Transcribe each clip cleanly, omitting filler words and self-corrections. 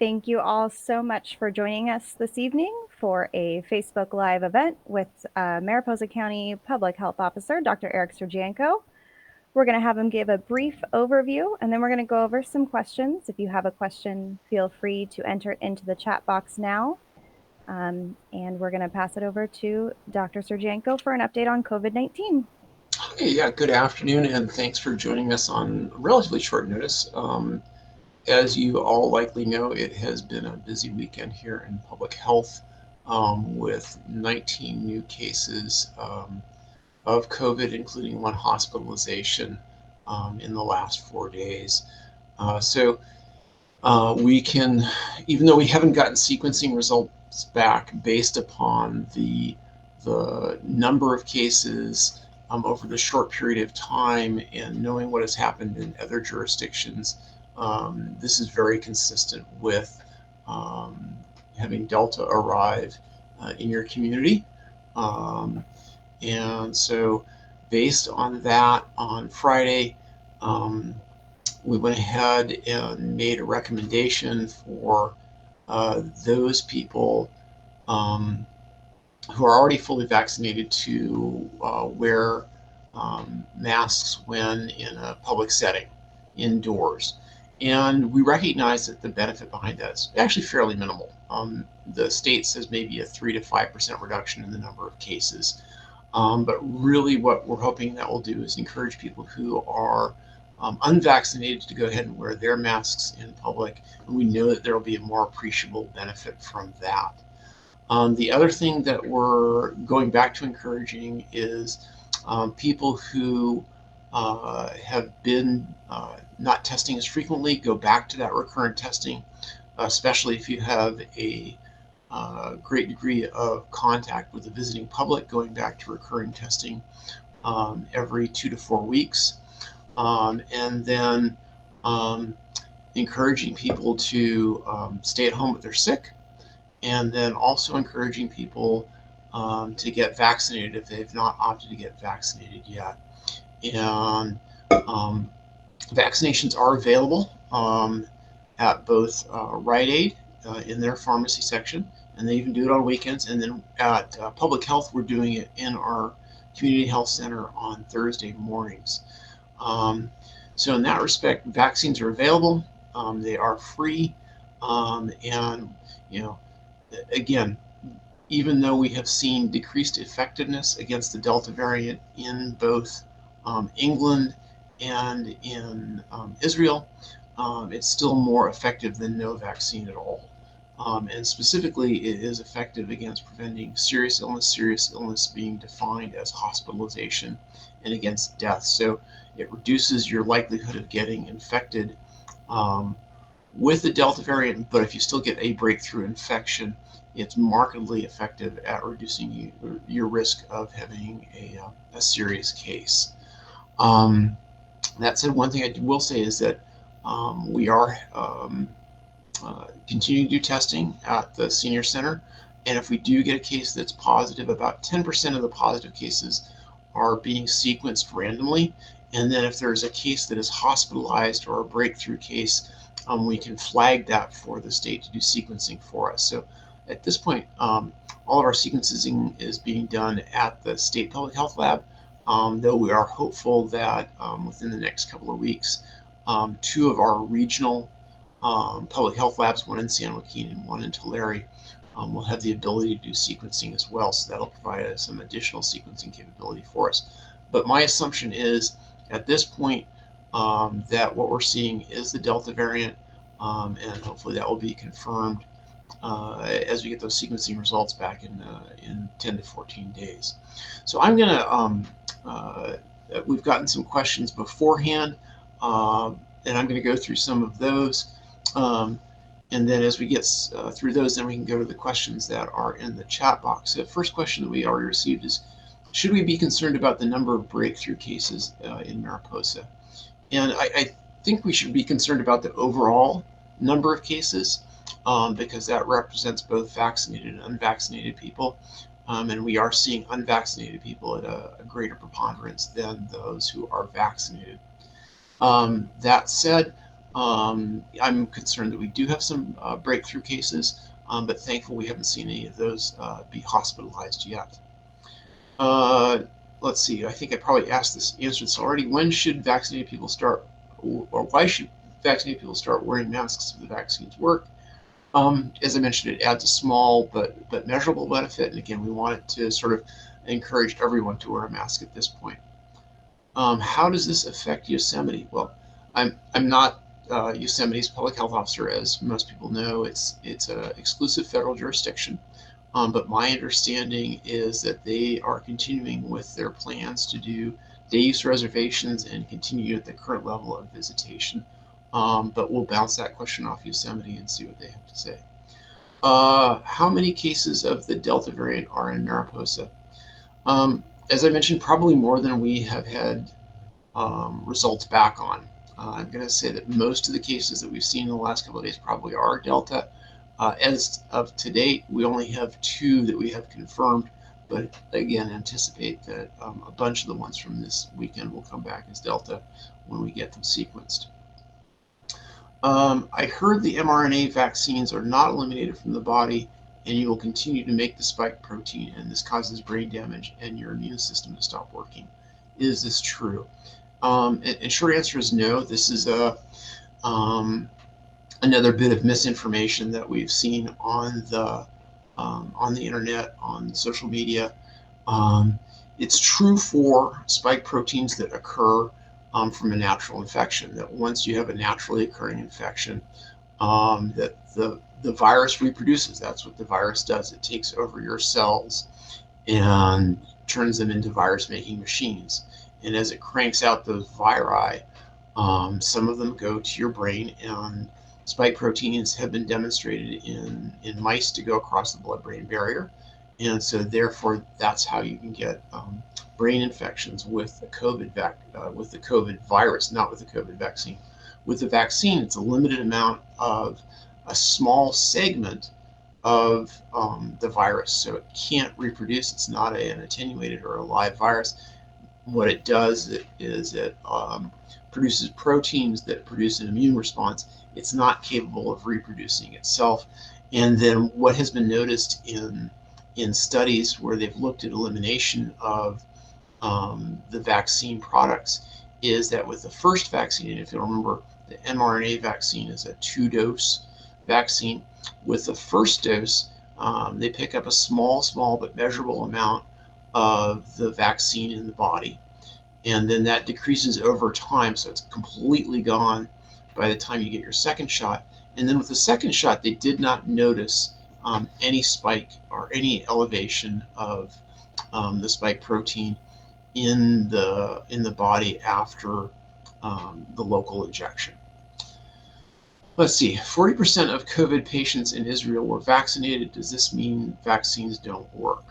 Thank you all so much for joining us this evening for a Facebook Live event with Mariposa County Public Health Officer, Dr. Eric Sergienko. We're going to have him give a brief overview, and then we're going to go over some questions. If you have a question, feel free to enter it into the chat box now. And we're going to pass it over to Dr. Sergienko for an update on COVID-19. Hey, yeah, good afternoon, and thanks for joining us on relatively short notice. As you all likely know, it has been a busy weekend here in public health with 19 new cases of COVID, including one hospitalization in the last 4 days. We can, even though we haven't gotten sequencing results back based upon the number of cases over the short period of time and knowing what has happened in other jurisdictions, this is very consistent with having Delta arrive in your community. And so based on that, on Friday, we went ahead and made a recommendation for those people who are already fully vaccinated to wear masks when in a public setting, indoors. And we recognize that the benefit behind that is actually fairly minimal. The state says maybe a 3 to 5% reduction in the number of cases. But really what we're hoping that will do is encourage people who are unvaccinated to go ahead and wear their masks in public. And we know that there will be a more appreciable benefit from that. The other thing that we're going back to encouraging is people who have been not testing as frequently, go back to that recurrent testing, especially if you have a great degree of contact with the visiting public, going back to recurring testing every 2 to 4 weeks. And then encouraging people to stay at home if they're sick, and then also encouraging people to get vaccinated if they've not opted to get vaccinated yet. And vaccinations are available at both Rite Aid in their pharmacy section, and they even do it on weekends. And then at Public Health, we're doing it in our community health center on Thursday mornings. So in that respect, vaccines are available. They are free. And, again, even though we have seen decreased effectiveness against the Delta variant in both England and in Israel, it's still more effective than no vaccine at all. And specifically, it is effective against preventing serious illness being defined as hospitalization, and against death. So it reduces your likelihood of getting infected with the Delta variant, but if you still get a breakthrough infection, it's markedly effective at reducing your risk of having a serious case. That said, one thing I will say is that we are continuing to do testing at the senior center, and if we do get a case that's positive, about 10% of the positive cases are being sequenced randomly. And then if there's a case that is hospitalized or a breakthrough case, we can flag that for the state to do sequencing for us. So at this point, all of our sequencing is being done at the state public health lab, though we are hopeful that within the next couple of weeks, 2 of our regional public health labs, one in San Joaquin and one in Tulare, will have the ability to do sequencing as well. So that'll provide us some additional sequencing capability for us. But my assumption is at this point that what we're seeing is the Delta variant, and hopefully that will be confirmed as we get those sequencing results back in 10 to 14 days. So I'm going to, we've gotten some questions beforehand, and I'm going to go through some of those. And then as we get through those, then we can go to the questions that are in the chat box. So the first question that we already received is, should we be concerned about the number of breakthrough cases in Mariposa? And I think we should be concerned about the overall number of cases because that represents both vaccinated and unvaccinated people. And we are seeing unvaccinated people at a greater preponderance than those who are vaccinated. That said, I'm concerned that we do have some breakthrough cases, but thankfully we haven't seen any of those be hospitalized yet. Uh, let's see. I think I probably answered this already. When should vaccinated people start, or why should vaccinated people start wearing masks if the vaccines work? As I mentioned, it adds a small but measurable benefit, and again, we want it to sort of encourage everyone to wear a mask at this point. How does this affect Yosemite? Well, I'm not Yosemite's public health officer, as most people know. It's an exclusive federal jurisdiction. But my understanding is that they are continuing with their plans to do day use reservations and continue at the current level of visitation. But we'll bounce that question off Yosemite and see what they have to say. How many cases of the Delta variant are in Mariposa? Um, as I mentioned, probably more than we have had results back on. I'm going to say that most of the cases that we've seen in the last couple of days probably are Delta. As of to date, we only have 2 that we have confirmed, but again, anticipate that a bunch of the ones from this weekend will come back as Delta when we get them sequenced. I heard the mRNA vaccines are not eliminated from the body, and you will continue to make the spike protein, and this causes brain damage and your immune system to stop working. Is this true? And short answer is no. This is um, another bit of misinformation that we've seen on the internet, on social media. Um, it's true for spike proteins that occur from a natural infection. That once you have a naturally occurring infection, that the virus reproduces. That's what the virus does. It takes over your cells and turns them into virus-making machines. And as it cranks out those viri, some of them go to your brain, and spike proteins have been demonstrated in mice to go across the blood-brain barrier. And so, therefore, that's how you can get brain infections with the with the COVID virus, not with the COVID vaccine. With the vaccine, it's a limited amount of a small segment of the virus, so it can't reproduce. It's not an attenuated or a live virus. What it does is it produces proteins that produce an immune response. It's not capable of reproducing itself. And then what has been noticed in studies where they've looked at elimination of the vaccine products is that with the first vaccine, and if you remember, the mRNA vaccine is a 2-dose vaccine. With the first dose, they pick up a small but measurable amount of the vaccine in the body. And then that decreases over time, so it's completely gone by the time you get your second shot. And then with the second shot, they did not notice any spike or any elevation of the spike protein in the body after the local injection. Let's see, 40% of COVID patients in Israel were vaccinated. Does this mean vaccines don't work?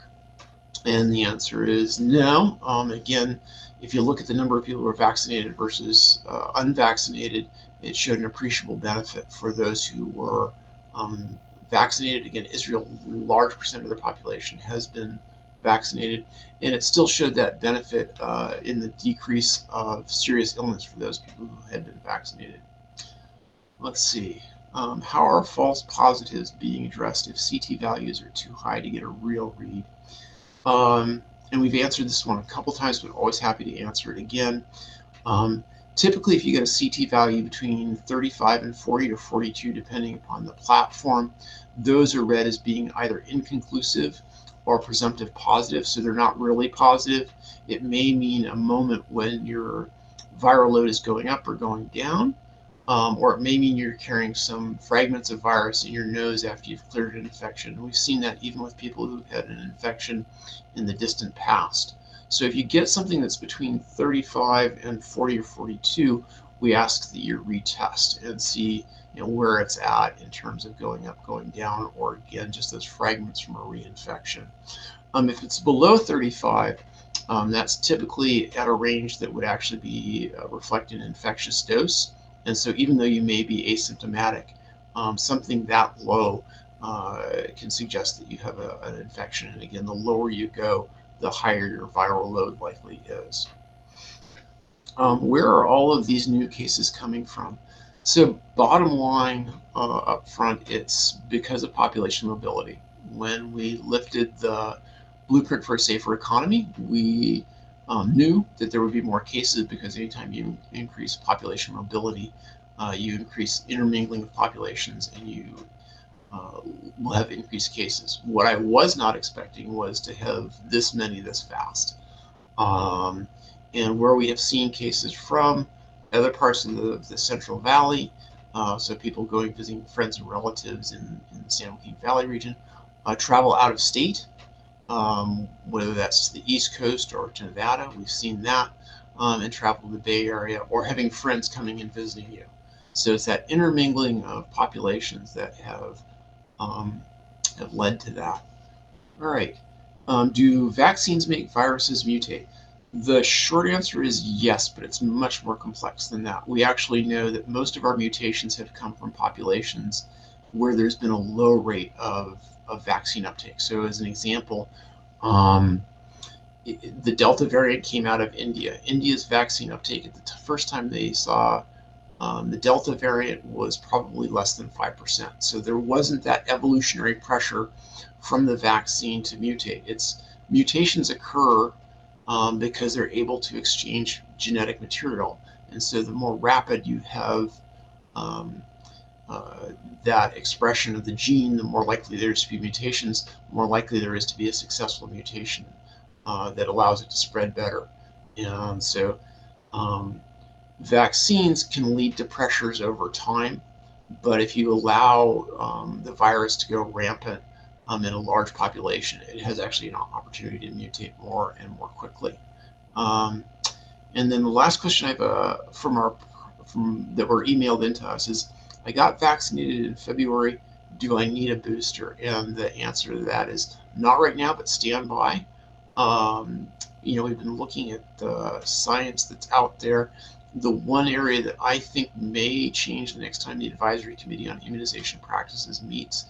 And the answer is no. Again, if you look at the number of people who are vaccinated versus unvaccinated, it showed an appreciable benefit for those who were vaccinated. Again, Israel, a large percent of the population has been vaccinated, and it still showed that benefit in the decrease of serious illness for those people who had been vaccinated. Let's see. How are false positives being addressed if CT values are too high to get a real read? And we've answered this one a couple times, but always happy to answer it again. Typically, if you get a CT value between 35 and 40 or 42, depending upon the platform, those are read as being either inconclusive or presumptive positive, so they're not really positive. It may mean a moment when your viral load is going up or going down, or it may mean you're carrying some fragments of virus in your nose after you've cleared an infection. And we've seen that even with people who've had an infection in the distant past. So if you get something that's between 35 and 40 or 42, we ask that you retest and see where it's at in terms of going up, going down, or again, just those fragments from a reinfection. If it's below 35, that's typically at a range that would actually be reflecting an infectious dose. And so even though you may be asymptomatic, something that low can suggest that you have an infection. And again, the lower you go, the higher your viral load likely is. Where are all of these new cases coming from? So bottom line up front, it's because of population mobility. When we lifted the blueprint for a safer economy, we knew that there would be more cases because anytime you increase population mobility, you increase intermingling of populations and you uh, will have increased cases. What I was not expecting was to have this many this fast. Um, and where we have seen cases from other parts of the Central Valley, so people going visiting friends and relatives in the San Joaquin Valley region, travel out of state, whether that's to the East Coast or to Nevada, we've seen that, and travel to the Bay Area, or having friends coming and visiting you. So it's that intermingling of populations that um, have led to that. All right. Do vaccines make viruses mutate? The short answer is yes, but it's much more complex than that. We actually know that most of our mutations have come from populations where there's been a low rate of vaccine uptake. So, as an example, um, the Delta variant came out of India. India's vaccine uptake at the first time they saw the Delta variant was probably less than 5%. So there wasn't that evolutionary pressure from the vaccine to mutate. It's mutations occur because they're able to exchange genetic material. And so the more rapid you have um, uh, that expression of the gene, the more likely there is to be mutations, the more likely there is to be a successful mutation that allows it to spread better. And so um, vaccines can lead to pressures over time, but if you allow the virus to go rampant in a large population, it has actually an opportunity to mutate more and more quickly. Um, and then the last question I have from that were emailed into us is, I got vaccinated in February. Do I need a booster? And the answer to that is not right now, but stand by. Um, we've been looking at the science that's out there. The one area that I think may change the next time the advisory committee on immunization practices meets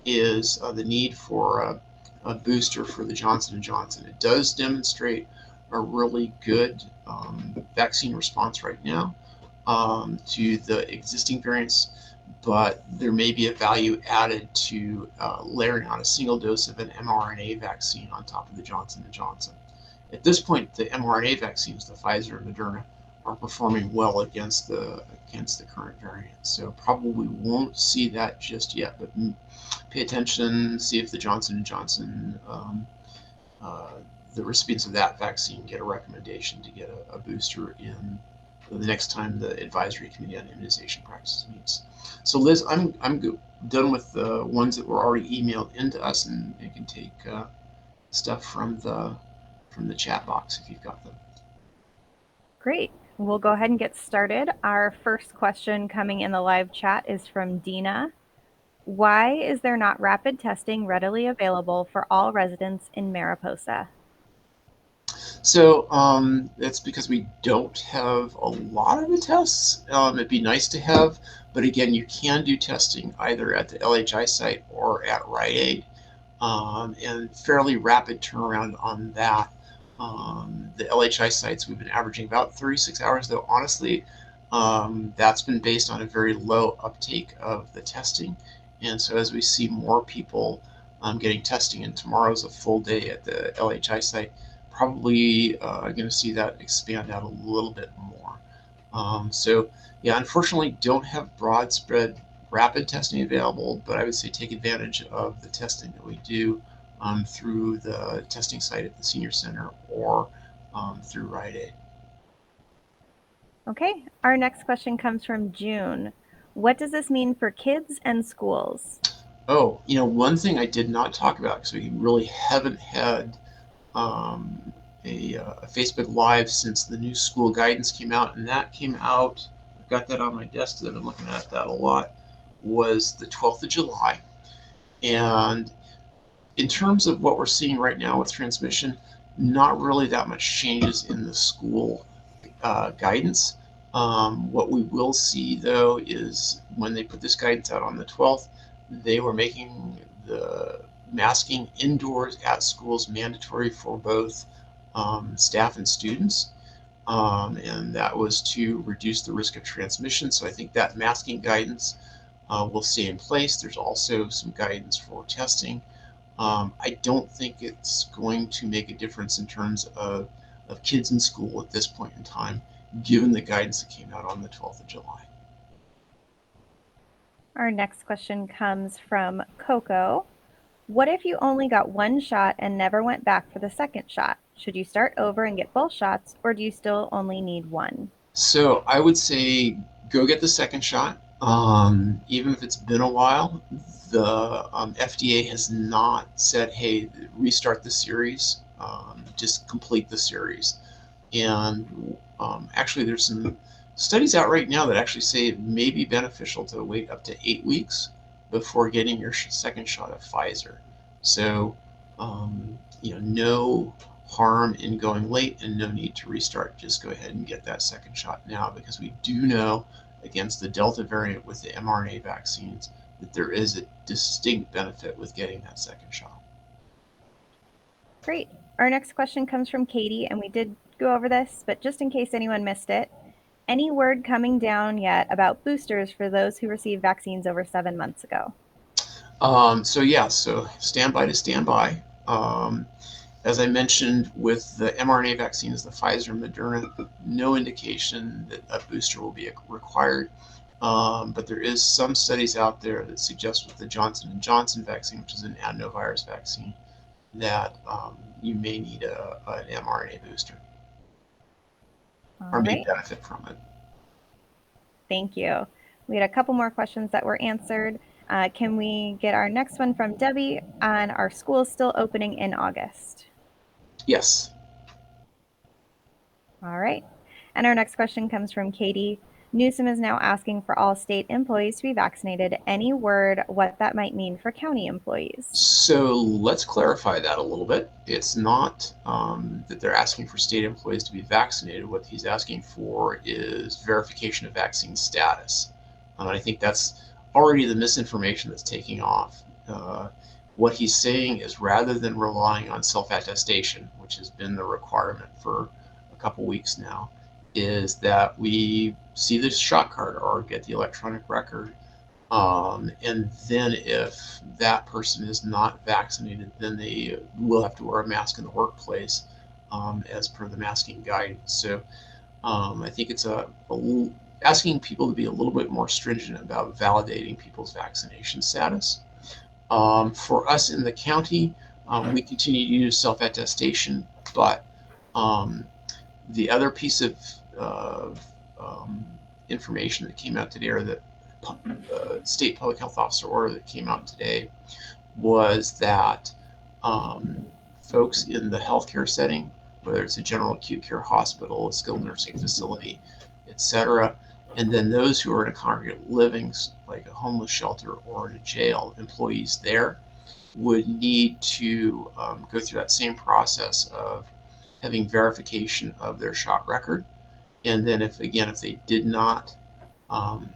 is the need for a booster for the Johnson and Johnson. It does demonstrate a really good vaccine response right now to the existing variants, but there may be a value added to layering on a single dose of an mRNA vaccine on top of the Johnson and Johnson. At this point, the mRNA vaccines, the Pfizer and Moderna, are performing well against the current variant. So probably won't see that just yet, but pay attention, see if the Johnson and Johnson uh, the recipients of that vaccine get a recommendation to get a booster in the next time the advisory committee on immunization practices meets. So Liz, I'm done with the ones that were already emailed into us, and can take stuff from the chat box if you've got them. Great. We'll go ahead and get started. Our first question coming in the live chat is from Dina. Why is there not rapid testing readily available for all residents in Mariposa? So that's because we don't have a lot of the tests. It'd be nice to have, but again, you can do testing either at the LHI site or at Rite Aid, and fairly rapid turnaround on that. The LHI sites, we've been averaging about 36 hours, though honestly, that's been based on a very low uptake of the testing. And so as we see more people getting testing, and tomorrow's a full day at the LHI site, probably going to see that expand out a little bit more. So yeah, unfortunately, don't have broad spread rapid testing available, but I would say take advantage of the testing that we do through the testing site at the senior center or through Rite Aid. Okay, our next question comes from June. What does this mean for kids and schools? Oh, one thing I did not talk about because we really haven't had um, a Facebook Live since the new school guidance came out, and that came out. I've got that on my desk because I've been looking at that a lot. Was the 12th of July, and in terms of what we're seeing right now with transmission, not really that much changes in the school guidance. What we will see though is when they put this guidance out on the 12th, they were making the masking indoors at schools mandatory for both staff and students. and that was to reduce the risk of transmission. So I think that masking guidance will stay in place. There's also some guidance for testing. I don't think it's going to make a difference in terms of kids in school at this point in time, given the guidance that came out on the 12th of July. Our next question comes from Coco. What if you only got one shot and never went back for the second shot? Should you start over and get both shots, or do you still only need one? So I would say go get the second shot. Even if it's been a while, the FDA has not said, hey, restart the series, just complete the series. And actually, there's some studies out right now that actually say it may be beneficial to wait up to 8 weeks before getting your second shot of Pfizer. So, no harm in going late and no need to restart. Just go ahead and get that second shot now, because we do know against the Delta variant with the mRNA vaccines that there is a distinct benefit with getting that second shot. Great. Our next question comes from Katie, and we did go over this, but just in case anyone missed it, any word coming down yet about boosters for those who received vaccines over 7 months ago? So stand by to stand by. As I mentioned with the mRNA vaccines, the Pfizer and Moderna, no indication that a booster will be required. But there is some studies out there that suggest with the Johnson & Johnson vaccine, which is an adenovirus vaccine, that you may need an mRNA booster All or may right. benefit from it. Thank you. We had a couple more questions that were answered. Can we get our next one from Debbie on our schools still opening in August? Yes. All right. And our next question comes from Katie. Newsom is now asking for all state employees to be vaccinated. Any word what that might mean for county employees? So let's clarify that a little bit. It's not that they're asking for state employees to be vaccinated. What he's asking for is verification of vaccine status. And I think that's already the misinformation that's taking off. What he's saying is, rather than relying on self-attestation, which has been the requirement for a couple weeks now, is that we see the shot card or get the electronic record, and then if that person is not vaccinated, then they will have to wear a mask in the workplace, as per the masking guidance. So I think it's asking people to be a little bit more stringent about validating people's vaccination status. For us in the county, we continue to use self-attestation, but the other piece of information that came out today, or the state public health officer order that came out today, was that folks in the healthcare setting, whether it's a general acute care hospital, a skilled nursing facility, etc., and then those who are in a congregate living, like a homeless shelter or in a jail, employees there would need to go through that same process of having verification of their shot record. And then if they did not um,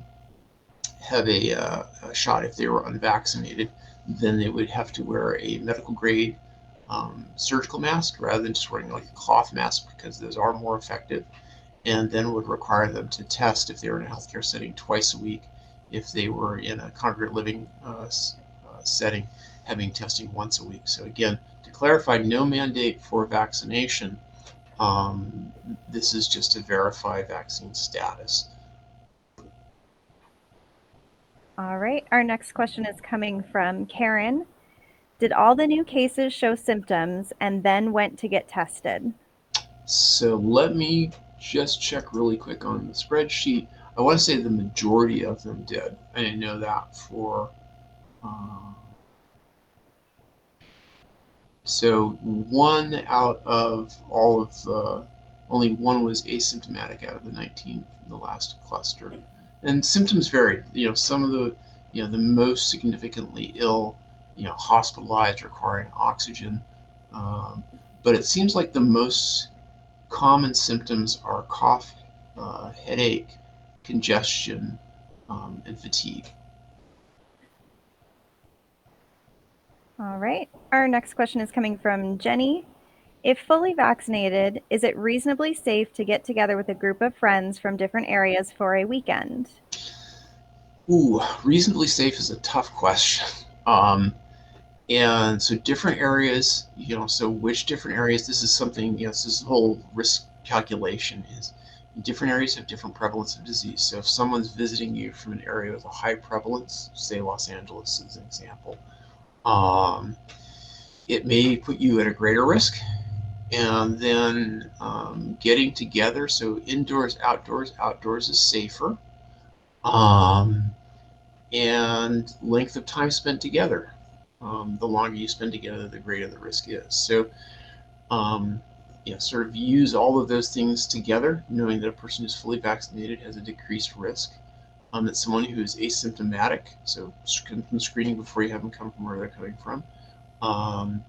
have a shot, if they were unvaccinated, then they would have to wear a medical grade surgical mask rather than just wearing like a cloth mask, because those are more effective, and then would require them to test if they were in a healthcare setting twice a week. If they were in a congregate living setting, having testing once a week. So again, to clarify, no mandate for vaccination. This is just to verify vaccine status. All right. Our next question is coming from Karen. Did all the new cases show symptoms and then went to get tested? So let me just check really quick on the spreadsheet. I want to say the majority of them did. I didn't know that for. Uh, so one out of all of the, only one was asymptomatic out of the 19 in the last cluster, and symptoms varied. Some of the, the most significantly ill, hospitalized, requiring oxygen. Um, but it seems like the most common symptoms are cough, headache, congestion, and fatigue. All right. Our next question is coming from Jenny. If fully vaccinated, is it reasonably safe to get together with a group of friends from different areas for a weekend? Ooh, reasonably safe is a tough question. Um, and so different areas, so which different areas, this is something, this whole risk calculation is different areas have different prevalence of disease. So if someone's visiting you from an area with a high prevalence, say Los Angeles as an example, um, it may put you at a greater risk. And then getting together, so indoors, outdoors is safer. Um, and length of time spent together. The longer you spend together, the greater the risk is. So, um, sort of use all of those things together, knowing that a person who's fully vaccinated has a decreased risk. That someone who's asymptomatic, so symptom screening before you have them come from where they're coming from, um,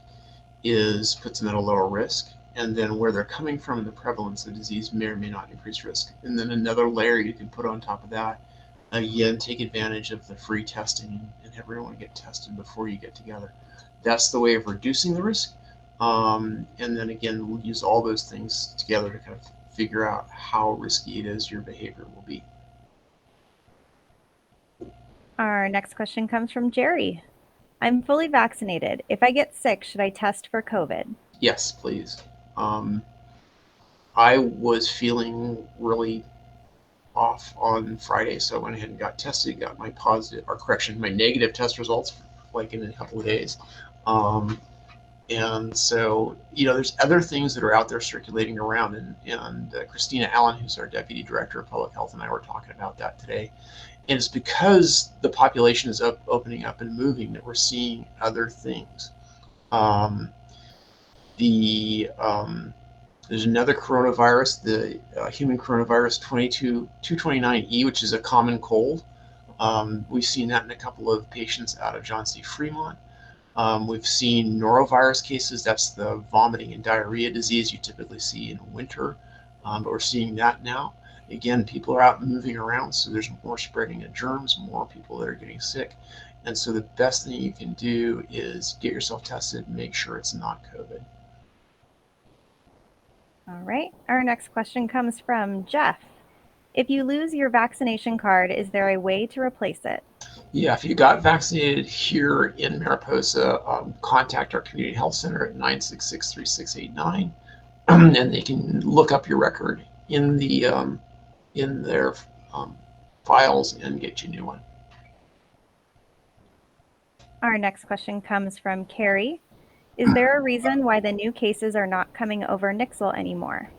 is puts them at a lower risk. And then where they're coming from and the prevalence of disease may or may not increase risk. And then another layer you can put on top of that, again, take advantage of the free testing and have everyone get tested before you get together. That's the way of reducing the risk. And then again, we'll use all those things together to kind of figure out how risky it is your behavior will be. Our next question comes from Jerry. I'm fully vaccinated. If I get sick, should I test for COVID? Yes, please. Um, I was feeling really off on Friday, so I went ahead and got tested, got my my negative test results like in a couple of days. Um, and so, there's other things that are out there circulating around, and Christina Allen, who's our deputy director of public health, and I were talking about that today. And it's because the population is opening up and moving that we're seeing other things. Um, there's another coronavirus, the human coronavirus 229E, which is a common cold. We've seen that in a couple of patients out of John C. Fremont. We've seen norovirus cases. That's the vomiting and diarrhea disease you typically see in winter, but we're seeing that now. Again, people are out moving around, so there's more spreading of germs, more people that are getting sick. And so the best thing you can do is get yourself tested and make sure it's not COVID. All right. Our next question comes from Jeff. If you lose your vaccination card, is there a way to replace it? Yeah, if you got vaccinated here in Mariposa, contact our community health center at 966-3689, and they can look up your record in their um, files and get you a new one. Our next question comes from Carrie. Is there a reason why the new cases are not coming over Nixle anymore?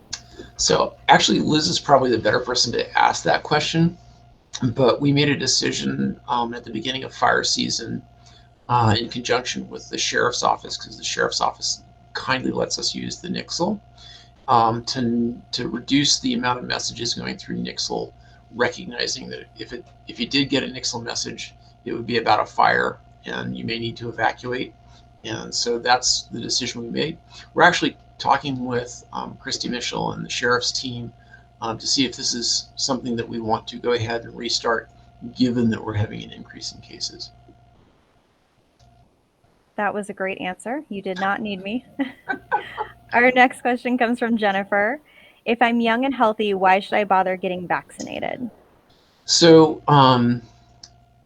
So actually, Liz is probably the better person to ask that question. But we made a decision at the beginning of fire season in conjunction with the sheriff's office, because the sheriff's office kindly lets us use the Nixle, to reduce the amount of messages going through Nixle, recognizing that if you did get a Nixle message, it would be about a fire and you may need to evacuate. And so that's the decision we made. We're actually talking with Christy Mitchell and the sheriff's team to see if this is something that we want to go ahead and restart, given that we're having an increase in cases. That was a great answer. You did not need me. Our next question comes from Jennifer. If I'm young and healthy, why should I bother getting vaccinated? So,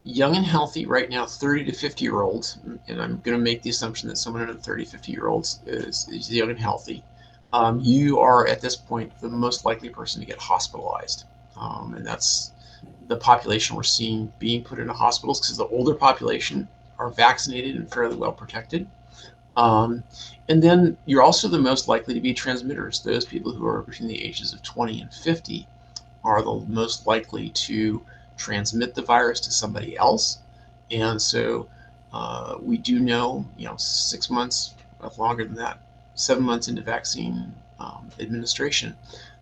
young and healthy right now, 30 to 50-year-olds, and I'm going to make the assumption that someone under 30, 50-year-olds is young and healthy. You are at this point the most likely person to get hospitalized. And that's the population we're seeing being put into hospitals, because the older population are vaccinated and fairly well protected. Um, and then you're also the most likely to be transmitters. Those people who are between the ages of 20 and 50 are the most likely to transmit the virus to somebody else. And so we do know, 6 months, longer than that, 7 months into vaccine administration,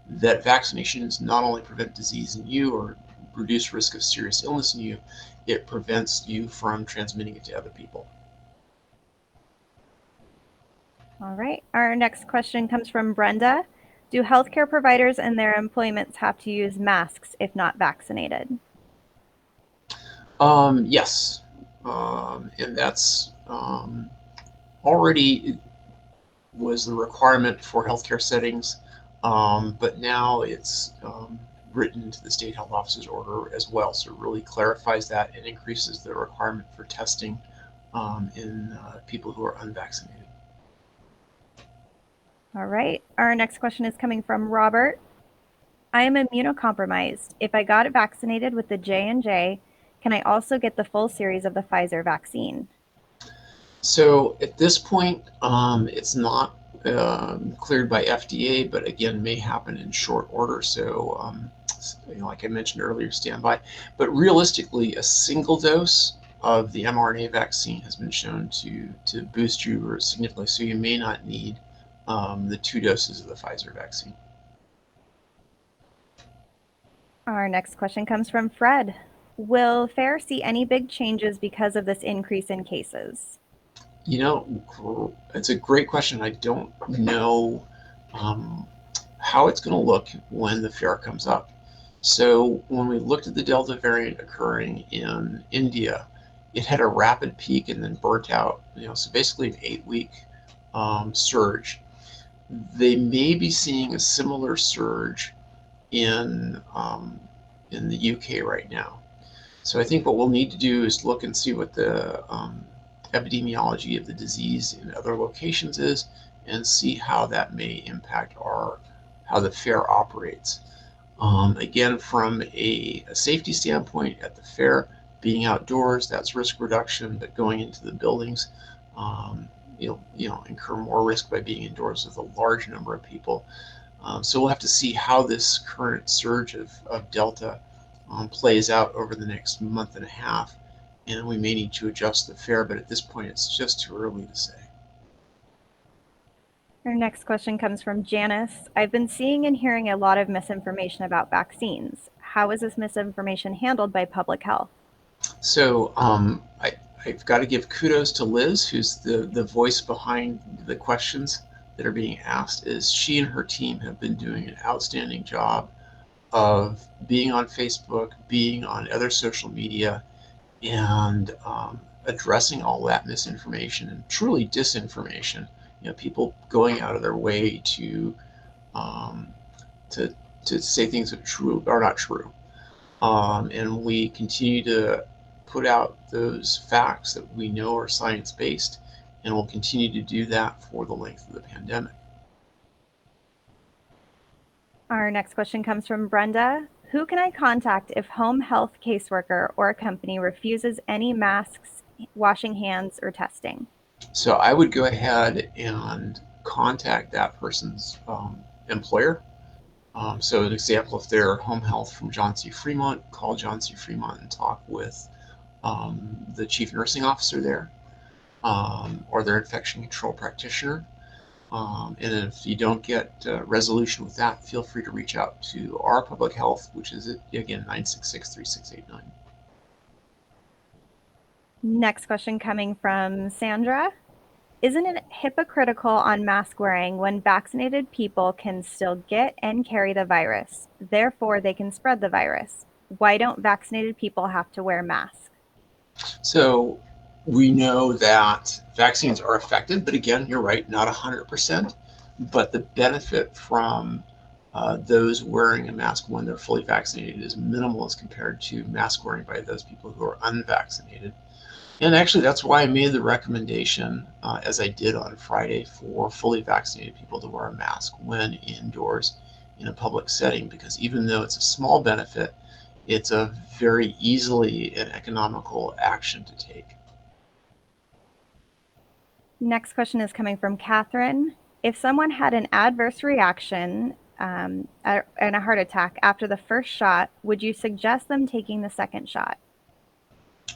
that vaccinations not only prevent disease in you or reduce risk of serious illness in you, it prevents you from transmitting it to other people. All right. Our next question comes from Brenda. Do healthcare providers and their employments have to use masks if not vaccinated? Yes. And that's already, was the requirement for healthcare settings, but now it's written into the state health officer's order as well. So it really clarifies that and increases the requirement for testing in people who are unvaccinated. All right. Our next question is coming from Robert. I am immunocompromised. If I got vaccinated with the J&J, can I also get the full series of the Pfizer vaccine? So at this point, it's not cleared by FDA, but again, may happen in short order. So, like I mentioned earlier, stand by. But realistically, a single dose of the mRNA vaccine has been shown to boost you significantly. So you may not need the 2 doses of the Pfizer vaccine. Our next question comes from Fred. Will FAIR see any big changes because of this increase in cases? It's a great question. I don't know um, how it's going to look when the fair comes up. So when we looked at the Delta variant occurring in India, it had a rapid peak and then burnt out. So basically an 8-week surge. They may be seeing a similar surge in the UK right now. So I think what we'll need to do is look and see what the epidemiology of the disease in other locations is, and see how that may impact how the fair operates. Again, from a safety standpoint at the fair, being outdoors, that's risk reduction, but going into the buildings, you'll incur more risk by being indoors with a large number of people. So we'll have to see how this current surge of Delta plays out over the next month and a half, and we may need to adjust the fare, but at this point it's just too early to say. Our next question comes from Janice. I've been seeing and hearing a lot of misinformation about vaccines. How is this misinformation handled by public health? So I've got to give kudos to Liz, who's the voice behind the questions that are being asked. Is she and her team have been doing an outstanding job of being on Facebook, being on other social media, and addressing all that misinformation and truly disinformation. People going out of their way um, to to say things that are not true. And we continue to put out those facts that we know are science based, and we'll continue to do that for the length of the pandemic. Our next question comes from Brenda. Who can I contact if home health caseworker or a company refuses any masks, washing hands, or testing? So I would go ahead and contact that person's employer. So an example, if they're home health from John C. Fremont, call John C. Fremont and talk with the chief nursing officer there, or their infection control practitioner. And if you don't get resolution with that, feel free to reach out to our public health, which is, again, 966-3689. Next question coming from Sandra. Isn't it hypocritical on mask wearing when vaccinated people can still get and carry the virus? Therefore, they can spread the virus. Why don't vaccinated people have to wear masks? So we know that vaccines are effective, but again, you're right, not 100%. But the benefit from those wearing a mask when they're fully vaccinated is minimal as compared to mask wearing by those people who are unvaccinated. And actually, that's why I made the recommendation, as I did on Friday, for fully vaccinated people to wear a mask when indoors in a public setting, because even though it's a small benefit, it's a very easily and economical action to take. Next question is coming from Catherine. If someone had an adverse reaction and a heart attack after the first shot, would you suggest them taking the second shot?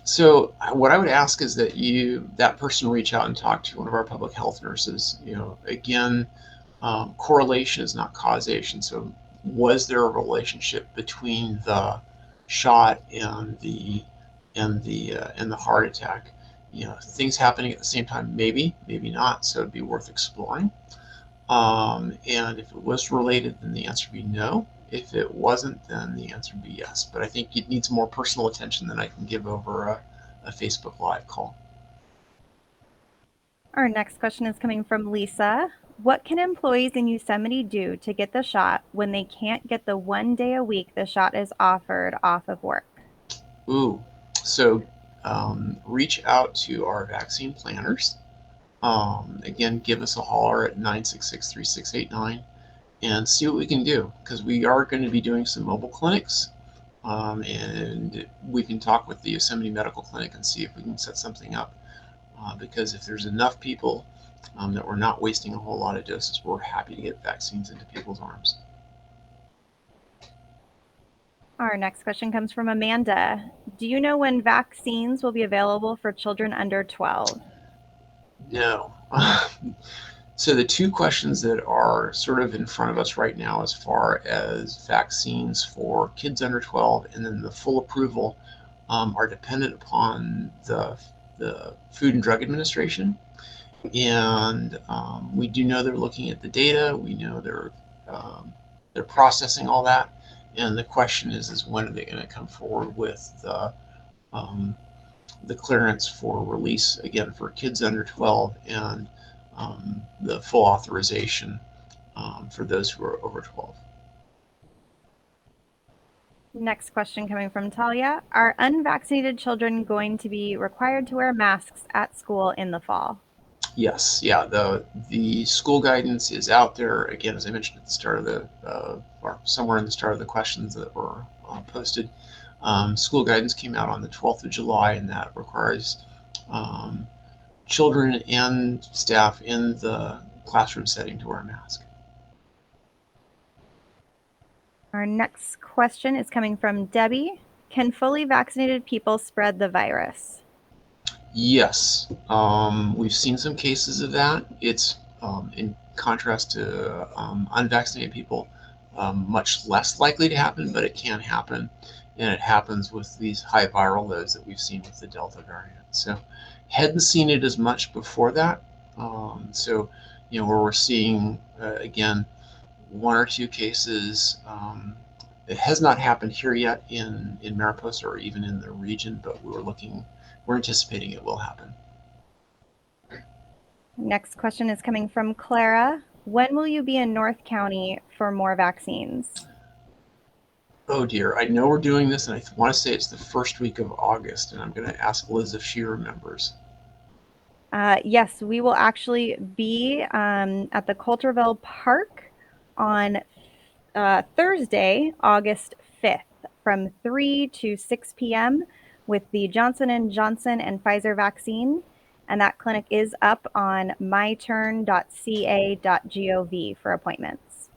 So what I would ask is that that person reach out and talk to one of our public health nurses. Again, correlation is not causation. So was there a relationship between the shot and the heart attack? Things happening at the same time, maybe not. So it'd be worth exploring. And if it was related, then the answer would be no. If it wasn't, then the answer would be yes. But I think it needs more personal attention than I can give over a Facebook Live call. Our next question is coming from Lisa. What can employees in Yosemite do to get the shot when they can't get the 1 day a week the shot is offered off of work? Ooh, so reach out to our vaccine planners. Again, give us a holler at 966-3689 and see what we can do, because we are going to be doing some mobile clinics, and we can talk with the Yosemite Medical Clinic and see if we can set something up, because if there's enough people that we're not wasting a whole lot of doses, we're happy to get vaccines into people's arms. Our next question comes from Amanda. Do you know when vaccines will be available for children under 12? No. So the two questions that are sort of in front of us right now as far as vaccines for kids under 12 and then the full approval are dependent upon the Food and Drug Administration. And we do know they're looking at the data. We know they're processing all that. And the question is when are they going to come forward with the clearance for release, again, for kids under 12 and the full authorization for those who are over 12. Next question coming from Talia. Are unvaccinated children going to be required to wear masks at school in the fall? Yes, yeah, the school guidance is out there. Again, as I mentioned at the start of the, or somewhere in the start of the questions that were posted, school guidance came out on the 12th of July, and that requires children and staff in the classroom setting to wear a mask. Our next question is coming from Debbie. Can fully vaccinated people spread the virus? Yes, we've seen some cases of that. It's in contrast to unvaccinated people, much less likely to happen, but it can happen, and it happens with these high viral loads that we've seen with the Delta variant. So, hadn't seen it as much before that. So, where we're seeing again one or two cases. It has not happened here yet in Mariposa or even in the region, but we're anticipating it will happen. Next question is coming from Clara. When will you be in North County for more vaccines? Oh dear, I know we're doing this, and I want to say it's the first week of August, and I'm going to ask Liz if she remembers. Yes, we will actually be at the Coulterville Park on Thursday, August 5th from 3 to 6 p.m. with the Johnson & Johnson and Pfizer vaccine. And that clinic is up on myturn.ca.gov for appointments.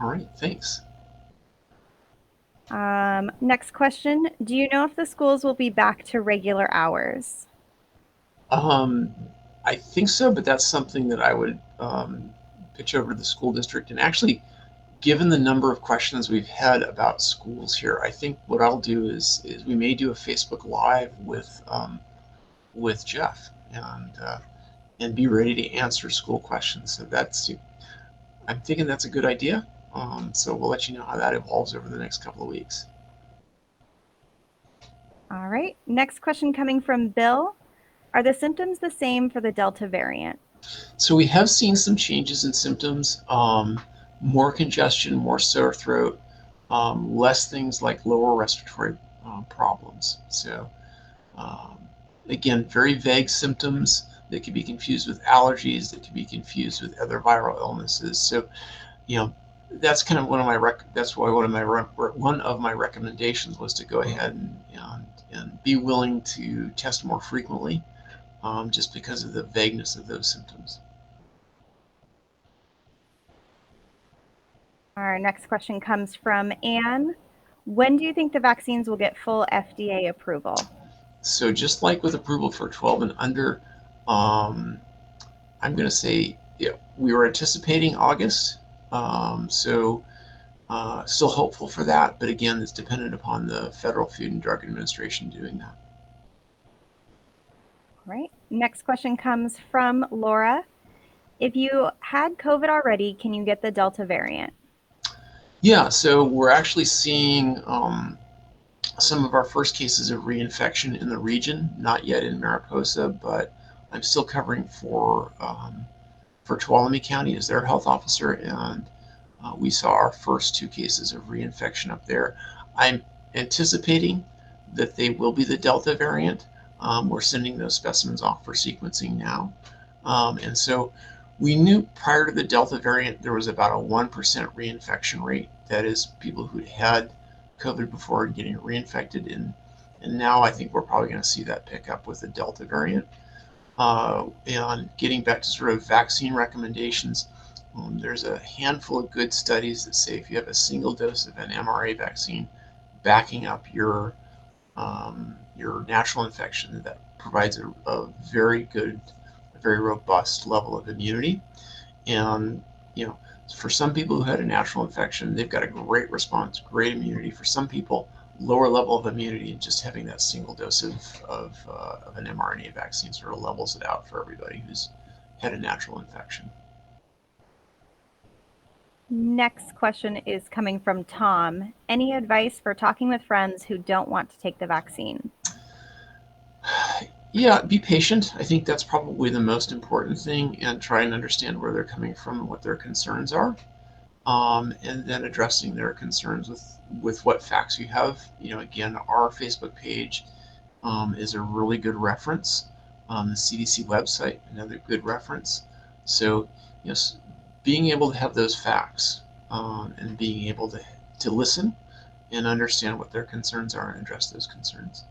All right, thanks. Next question. Do you know if the schools will be back to regular hours? I think so, but that's something that I would pitch over to the school district. And actually, given the number of questions we've had about schools here, I think what I'll do is we may do a Facebook Live with Jeff and be ready to answer school questions. So I'm thinking that's a good idea. So we'll let you know how that evolves over the next couple of weeks. All right. Next question coming from Bill. Are the symptoms the same for the Delta variant? So we have seen some changes in symptoms, more congestion, more sore throat, less things like lower respiratory problems. So again, very vague symptoms that can be confused with allergies, that can be confused with other viral illnesses. So, that's kind of that's why one of my recommendations was to go ahead and be willing to test more frequently, just because of the vagueness of those symptoms. Our next question comes from Anne. When do you think the vaccines will get full FDA approval? So just like with approval for 12 and under, I'm going to say we were anticipating August. So still hopeful for that, but again, it's dependent upon the Federal Food and Drug Administration doing that. All right. Next question comes from Laura. If you had COVID already, can you get the Delta variant? Yeah, so we're actually seeing some of our first cases of reinfection in the region, not yet in Mariposa, but I'm still covering for for Tuolumne County as their health officer, and we saw our first 2 cases of reinfection up there. I'm anticipating that they will be the Delta variant. We're sending those specimens off for sequencing now. And so we knew prior to the Delta variant there was about a 1% reinfection rate. That is, people who'd had COVID before and getting reinfected. And now I think we're probably going to see that pick up with the Delta variant. And getting back to sort of vaccine recommendations, there's a handful of good studies that say if you have a single dose of an mRNA vaccine backing up your natural infection, that provides a very good, a very robust level of immunity. And for some people who had a natural infection, they've got a great response, great immunity. For some people, lower level of immunity, and just having that single dose of an mRNA vaccine sort of levels it out for everybody who's had a natural infection. Next question is coming from Tom. Any advice for talking with friends who don't want to take the vaccine? Yeah, be patient. I think that's probably the most important thing, and try and understand where they're coming from and what their concerns are. And then addressing their concerns with what facts you have. Again, our Facebook page is a really good reference. The CDC website, another good reference. So, being able to have those facts and being able to listen and understand what their concerns are and address those concerns.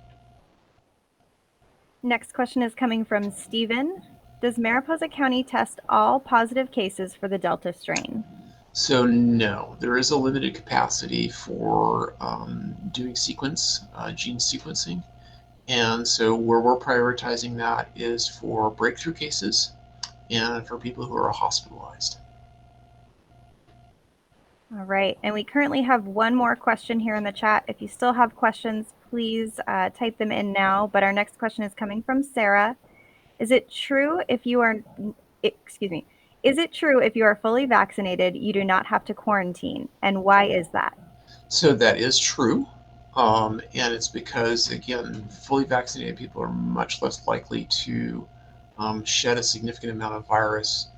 Next question is coming from Stephen. Does Mariposa County test all positive cases for the Delta strain? So no, there is a limited capacity for doing gene sequencing. And so where we're prioritizing that is for breakthrough cases and for people who are hospitalized. All right, and we currently have one more question here in the chat. If you still have questions, please type them in now. But our next question is coming from Sarah. Is it true if you are fully vaccinated, you do not have to quarantine? And why is that? So that is true. And it's because, again, fully vaccinated people are much less likely to shed a significant amount of virus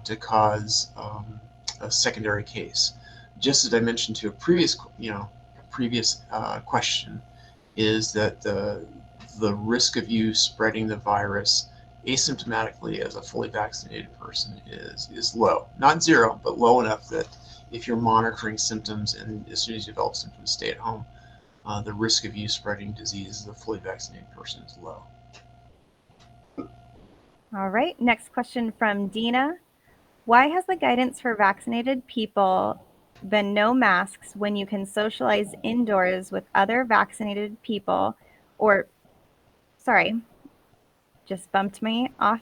to cause a secondary case. Just as I mentioned to a previous question, is that the risk of you spreading the virus asymptomatically as a fully vaccinated person is low. Not zero, but low enough that if you're monitoring symptoms and as soon as you develop symptoms, stay at home, the risk of you spreading disease as a fully vaccinated person is low. All right, next question from Dina. Why has the guidance for vaccinated people been no masks when you can socialize indoors with other vaccinated people just bumped me off.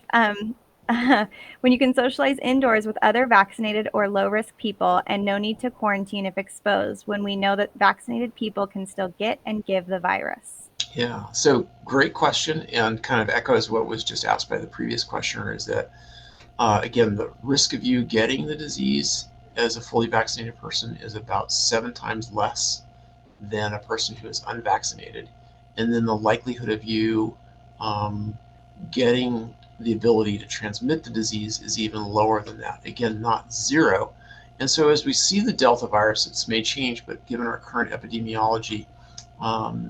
When you can socialize indoors with other vaccinated or low-risk people and no need to quarantine if exposed, when we know that vaccinated people can still get and give the virus? Yeah, so great question, and kind of echoes what was just asked by the previous questioner, is that, again, the risk of you getting the disease as a fully vaccinated person is about 7 times less than a person who is unvaccinated. And then the likelihood of you getting the ability to transmit the disease is even lower than that. Again, not zero. And so as we see the Delta virus, it's may change, but given our current epidemiology,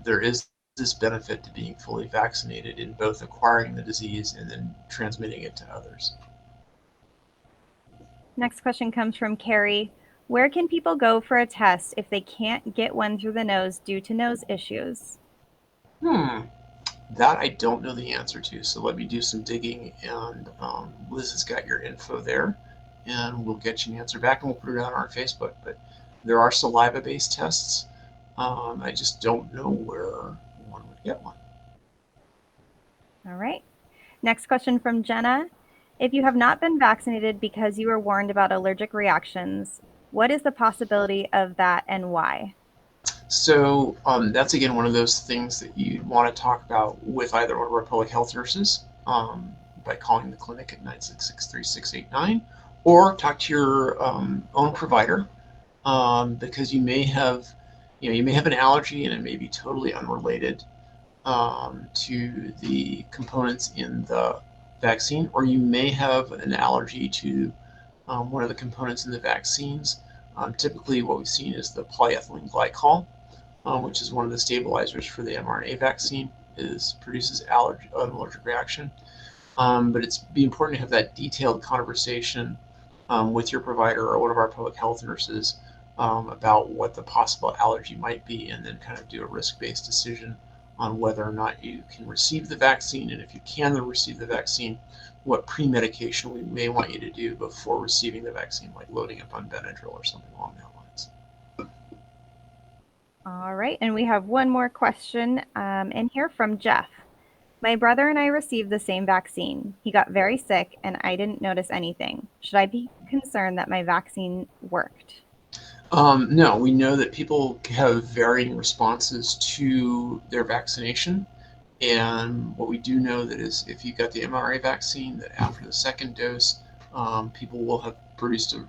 there is this benefit to being fully vaccinated in both acquiring the disease and then transmitting it to others. Next question comes from Carrie. Where can people go for a test if they can't get one through the nose due to nose issues? That I don't know the answer to, so let me do some digging, and Liz has got your info there, and we'll get you an answer back, and we'll put it on our Facebook. But there are saliva-based tests. I just don't know where one would get one. All right. Next question from Jenna. If you have not been vaccinated because you were warned about allergic reactions, what is the possibility of that and why? So that's, again, one of those things that you'd want to talk about with either one of our public health nurses by calling the clinic at 966-3689, or talk to your own provider because you may have an allergy and it may be totally unrelated to the components in the vaccine, or you may have an allergy to one of the components in the vaccines. Typically, what we've seen is the polyethylene glycol, which is one of the stabilizers for the mRNA vaccine, produces an allergic reaction. But it's be important to have that detailed conversation with your provider or one of our public health nurses about what the possible allergy might be, and then kind of do a risk-based decision on whether or not you can receive the vaccine, and if you can receive the vaccine, what pre-medication we may want you to do before receiving the vaccine, like loading up on Benadryl or something along that lines. All right, and we have one more question in here from Jeff. My brother and I received the same vaccine. He got very sick, and I didn't notice anything. Should I be concerned that my vaccine worked? No, we know that people have varying responses to their vaccination. And what we do know that is if you got the mRNA vaccine, that after the second dose, people will have produced a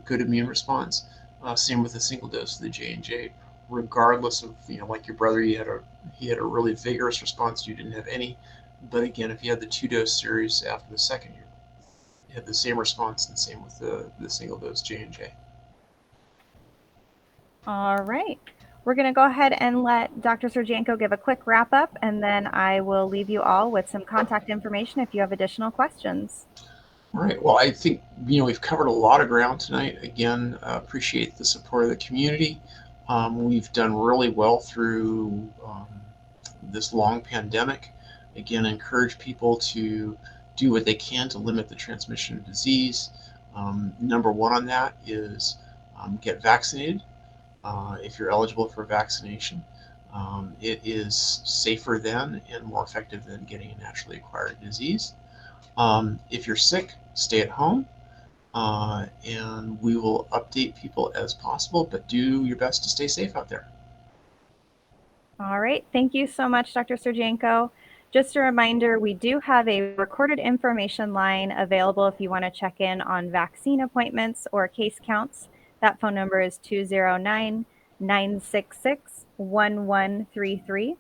good immune response. Same with the single dose of the J&J, regardless of, like your brother, he had a really vigorous response. You didn't have any. But again, if you had the two-dose series after the second, you had the same response, and same with the single dose J&J. All right. We're going to go ahead and let Dr. Sergienko give a quick wrap up, and then I will leave you all with some contact information if you have additional questions. All right. Well, I think we've covered a lot of ground tonight. Again, appreciate the support of the community. We've done really well through this long pandemic. Again, encourage people to do what they can to limit the transmission of disease. Number one on that is get vaccinated if you're eligible for vaccination. It is safer than and more effective than getting a naturally acquired disease. If you're sick, stay at home, and we will update people as possible, but do your best to stay safe out there. All right. Thank you so much, Dr. Sergienko. Just a reminder, we do have a recorded information line available if you want to check in on vaccine appointments or case counts. That phone number is 209-966-1133.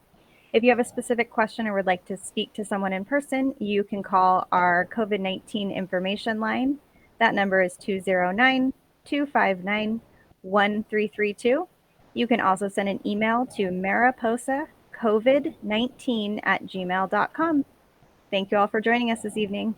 If you have a specific question or would like to speak to someone in person, you can call our COVID-19 information line. That number is 209-259-1332. You can also send an email to mariposacovid19@gmail.com. Thank you all for joining us this evening.